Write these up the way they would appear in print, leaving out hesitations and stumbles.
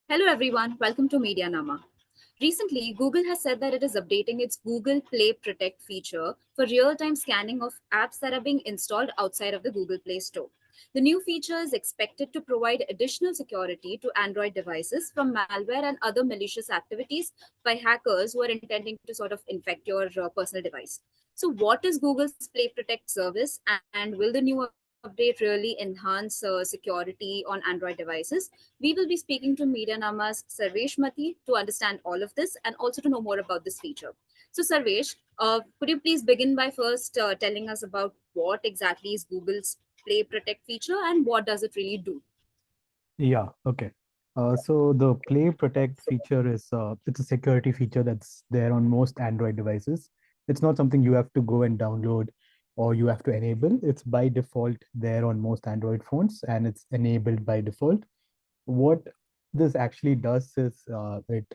Hello everyone, welcome to MediaNama. Recently, Google has said that it is updating its Google Play Protect feature for real-time scanning of apps that are being installed outside of the Google Play Store. The new feature is expected to provide additional security to Android devices from malware and other malicious activities by hackers who are intending to sort of infect your personal device. So, what is Google's Play Protect service, and will the new update really enhance security on Android devices? We will be speaking to MediaNama's Sarvesh Mathi to understand all of this and also to know more about this feature. So, Sarvesh, could you please begin by first telling us about what exactly is Google's Play Protect feature and what does it really do? Yeah, okay. So the Play Protect feature is it's a security feature that's there on most Android devices. It's not something you have to go and download or you have to enable. It's by default there on most Android phones and it's enabled by default. What this actually does is it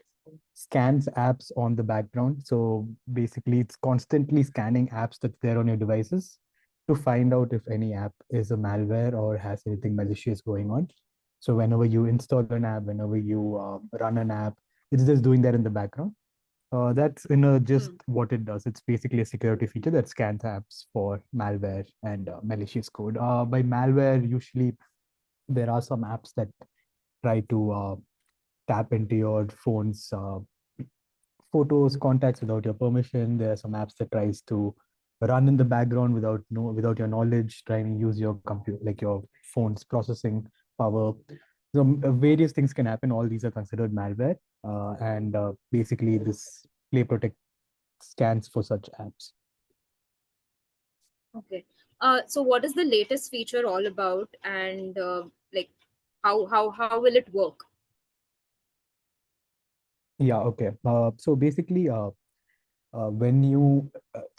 scans apps on the background. So basically, it's constantly scanning apps that's there on your devices to find out if any app is a malware or has anything malicious going on. So whenever you install an app, whenever you run an app, it's just doing that in the background. That's just Hmm. what it does. It's basically a security feature that scans apps for malware and malicious code. By malware, usually there are some apps that try to tap into your phone's photos, contacts without your permission. There are some apps that tries to run in the background without your knowledge, trying to use your computer like your phone's processing power. So various things can happen. All these are considered malware, and basically this Play Protect scans for such apps. Okay. So, what is the latest feature all about, and like how will it work? Yeah, okay. So basically, when you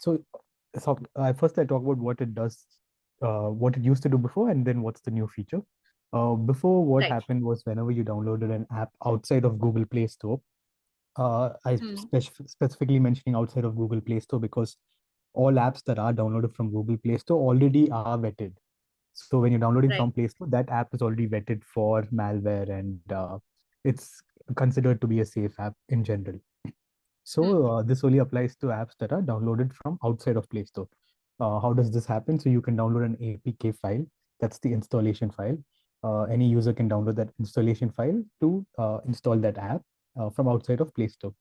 first I talk about what it does, what it used to do before, and then what's the new feature. Before, what Right. happened was whenever you downloaded an app outside of Google Play Store, I Hmm. specifically mentioning outside of Google Play Store because all apps that are downloaded from Google Play Store already are vetted. So when you're downloading from Right. Play Store, that app is already vetted for malware and it's considered to be a safe app in general. Hmm. So this only applies to apps that are downloaded from outside of Play Store. How does this happen? So you can download an APK file. That's the installation file. Any user can download that installation file to install that app from outside of Play Store.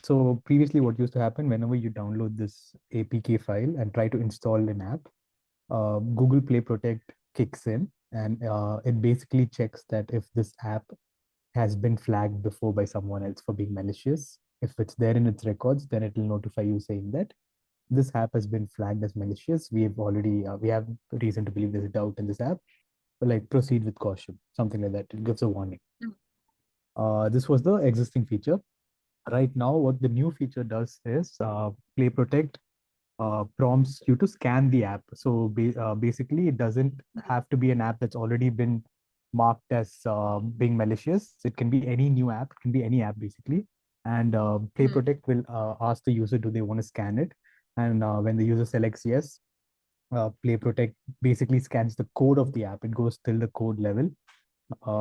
So previously, what used to happen whenever you download this APK file and try to install an app, Google Play Protect kicks in and it basically checks that if this app has been flagged before by someone else for being malicious. If it's there in its records, then it will notify you saying that this app has been flagged as malicious. We have reason to believe there's a doubt in this app. But like proceed with caution, something like that. It gives a warning. Hmm. This was the existing feature. Right now, what the new feature does is Play Protect prompts you to scan the app. So basically, it doesn't have to be an app that's already been marked as being malicious. It can be any new app, it can be any app basically. And Play Hmm. Protect will ask the user, do they want to scan it? And when the user selects yes, Play Protect basically scans the code of the app. It goes till the code level,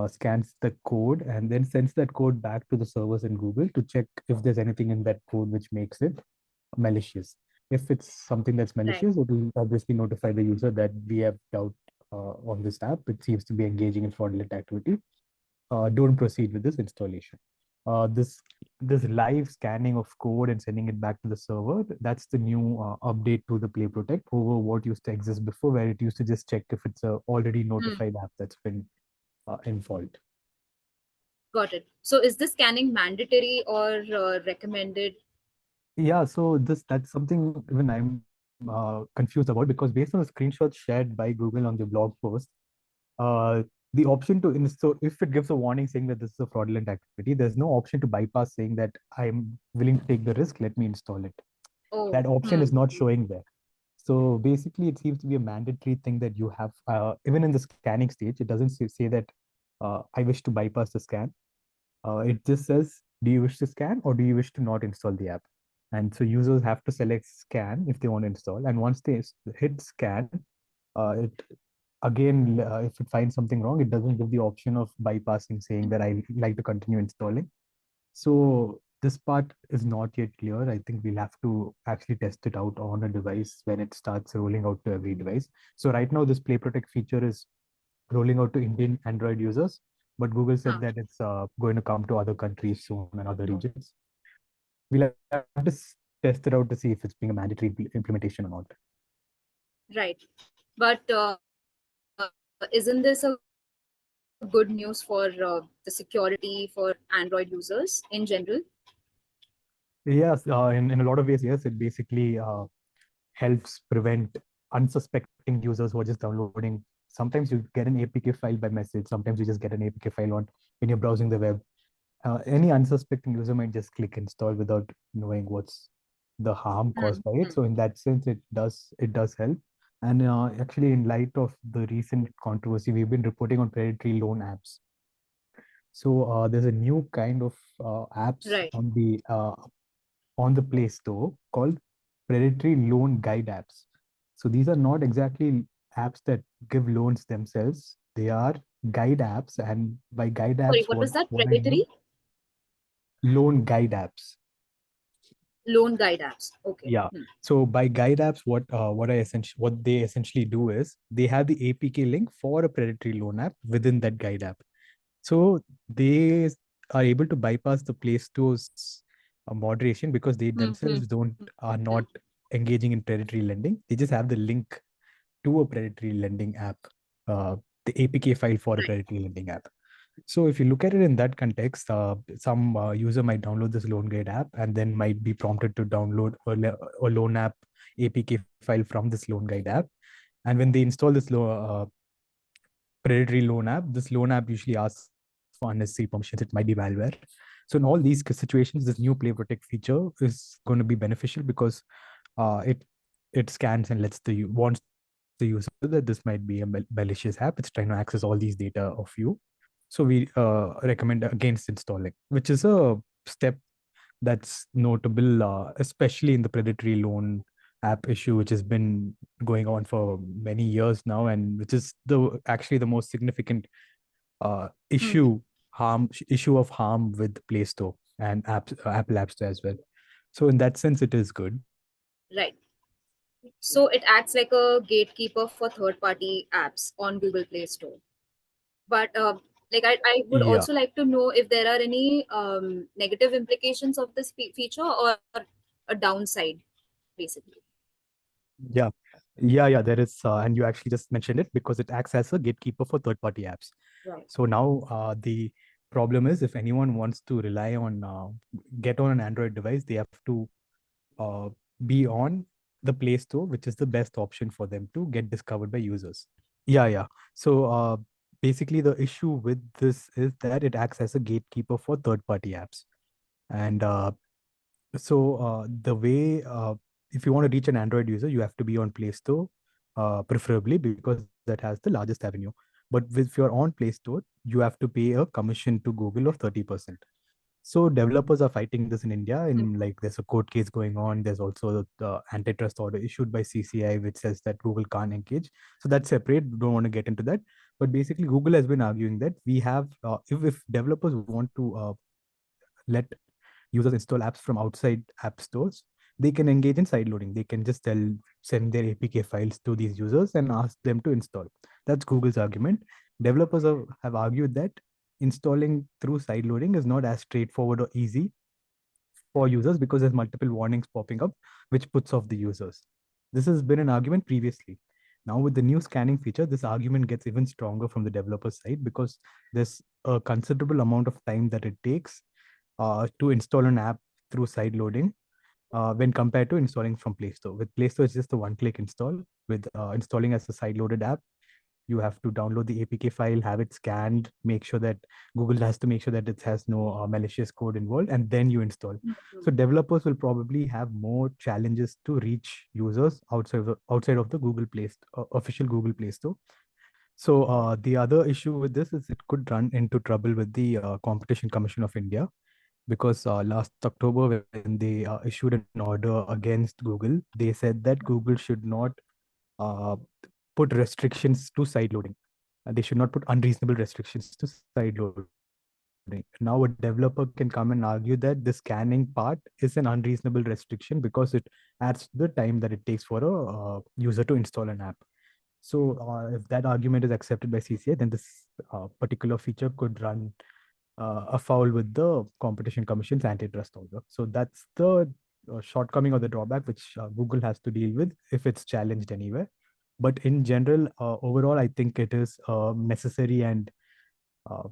scans the code, and then sends that code back to the servers in Google to check if there's anything in that code which makes it malicious. If it's something that's Right. malicious, it will obviously notify the user that we have doubt on this app. It seems to be engaging in fraudulent activity. Don't proceed with this installation. This live scanning of code and sending it back to the server, that's the new update to the Play Protect over what used to exist before, where it used to just check if it's a already Hmm. notified app that's been in fault. Got it. So, is the scanning mandatory or recommended? Yeah, so this that's something even I'm confused about because based on the screenshots shared by Google on the blog post, uh, the option to install, if it gives a warning saying that this is a fraudulent activity, there's no option to bypass saying that I'm willing to take the risk, let me install it. Oh. That option Hmm. is not showing there. So basically, it seems to be a mandatory thing that you have, even in the scanning stage, it doesn't say that I wish to bypass the scan. It just says, do you wish to scan or do you wish to not install the app? And so users have to select scan if they want to install. And once they hit scan, it again, if it finds something wrong, it doesn't give the option of bypassing, saying that I like to continue installing. So this part is not yet clear. I think we'll have to actually test it out on a device when it starts rolling out to every device. So right now, this Play Protect feature is rolling out to Indian Android users, but Google said Huh. that it's going to come to other countries soon and other regions. We'll have to test it out to see if it's being a mandatory implementation or not. Right. But isn't this a good news for the security for Android users in general? Yes, in a lot of ways, yes, it basically helps prevent unsuspecting users who are just downloading. Sometimes you get an APK file by message. Sometimes you just get an APK file on when you're browsing the web. Any unsuspecting user might just click install without knowing what's the harm caused by it. Mm-hmm. So in that sense, it does help. And actually, in light of the recent controversy, we've been reporting on predatory loan apps. So there's a new kind of apps Right. on the Play Store called predatory loan guide apps. So these are not exactly apps that give loans themselves. They are guide apps, and by guide Sorry, apps, what what was that? what I Predatory mean, loan guide apps. loan guide apps. Okay. Yeah. Hmm. So by guide apps, what they essentially do is they have the APK link for a predatory loan app within that guide app. So they are able to bypass the Play Store's moderation because they Hmm. themselves don't are not engaging in predatory lending. They just have the link to a predatory lending app, the APK file for a Right. predatory lending app. So if you look at it in that context, some user might download this loan guide app and then might be prompted to download a loan app APK file from this loan guide app. And when they install this predatory loan app, this loan app usually asks for unnecessary permissions. It might be malware. So in all these situations, this new Play Protect feature is going to be beneficial because it scans and wants the user to know that this might be a malicious app. It's trying to access all these data of you. So we recommend against installing, which is a step that's notable, especially in the predatory loan app issue, which has been going on for many years now, and which is the actually the most significant Hmm. issue of harm with Play Store and Apple App Store as well. So in that sense, it is good. Right. So it acts like a gatekeeper for third-party apps on Google Play Store. But I would Yeah. also like to know if there are any negative implications of this feature or a downside, basically. Yeah, yeah, there is, and you actually just mentioned it because it acts as a gatekeeper for third-party apps. Right. So now the problem is if anyone wants to get on an Android device, they have to uh, be on the Play Store, which is the best option for them to get discovered by users. Yeah, yeah. So basically, the issue with this is that it acts as a gatekeeper for third-party apps, and the way if you want to reach an Android user, you have to be on Play Store, preferably because that has the largest avenue. But if you're on Play Store, you have to pay a commission to Google of 30%. So developers are fighting this in India, Hmm. and like there's a court case going on. There's also the antitrust order issued by CCI, which says that Google can't engage. So that's separate. Don't want to get into that. But basically, Google has been arguing that we have, if developers want to let users install apps from outside app stores, they can engage in sideloading. They can just send their APK files to these users and ask them to install. That's Google's argument. Developers have argued that installing through sideloading is not as straightforward or easy for users because there's multiple warnings popping up, which puts off the users. This has been an argument previously. Now, with the new scanning feature, this argument gets even stronger from the developer side because there's a considerable amount of time that it takes to install an app through side loading when compared to installing from Play Store. With Play Store, it's just a one-click install. With installing as a side-loaded app, you have to download the APK file, have it scanned, make sure that Google has to make sure that it has no malicious code involved, and then you install. So developers will probably have more challenges to reach users outside of the official Google Play Store. So the other issue with this is it could run into trouble with the Competition Commission of India because last October, when they issued an order against Google, they said that Google should not uh, put restrictions to side loading. They should not put unreasonable restrictions to side loading. Now, a developer can come and argue that the scanning part is an unreasonable restriction because it adds the time that it takes for a user to install an app. So, if that argument is accepted by CCI, then this particular feature could run afoul with the Competition Commission's antitrust order. So that's the shortcoming or the drawback which Google has to deal with if it's challenged anywhere. But in general, overall, I think it is necessary and uh,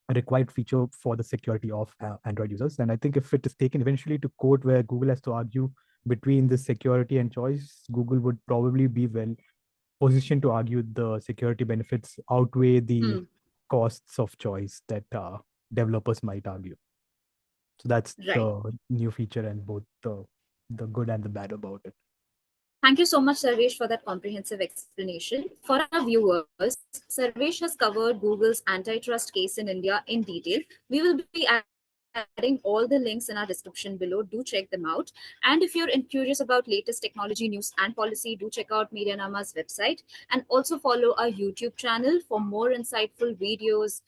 a required feature for the security of Android users. And I think if it is taken eventually to court where Google has to argue between the security and choice, Google would probably be well positioned to argue the security benefits outweigh the Hmm. costs of choice that developers might argue. So that's Right. the new feature and both the good and the bad about it. Thank you so much, Sarvesh, for that comprehensive explanation. For our viewers, Sarvesh has covered Google's antitrust case in India in detail. We will be adding all the links in our description below. Do check them out. And if you're curious about latest technology news and policy, do check out MediaNama's website and also follow our YouTube channel for more insightful videos,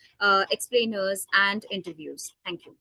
explainers, and interviews. Thank you.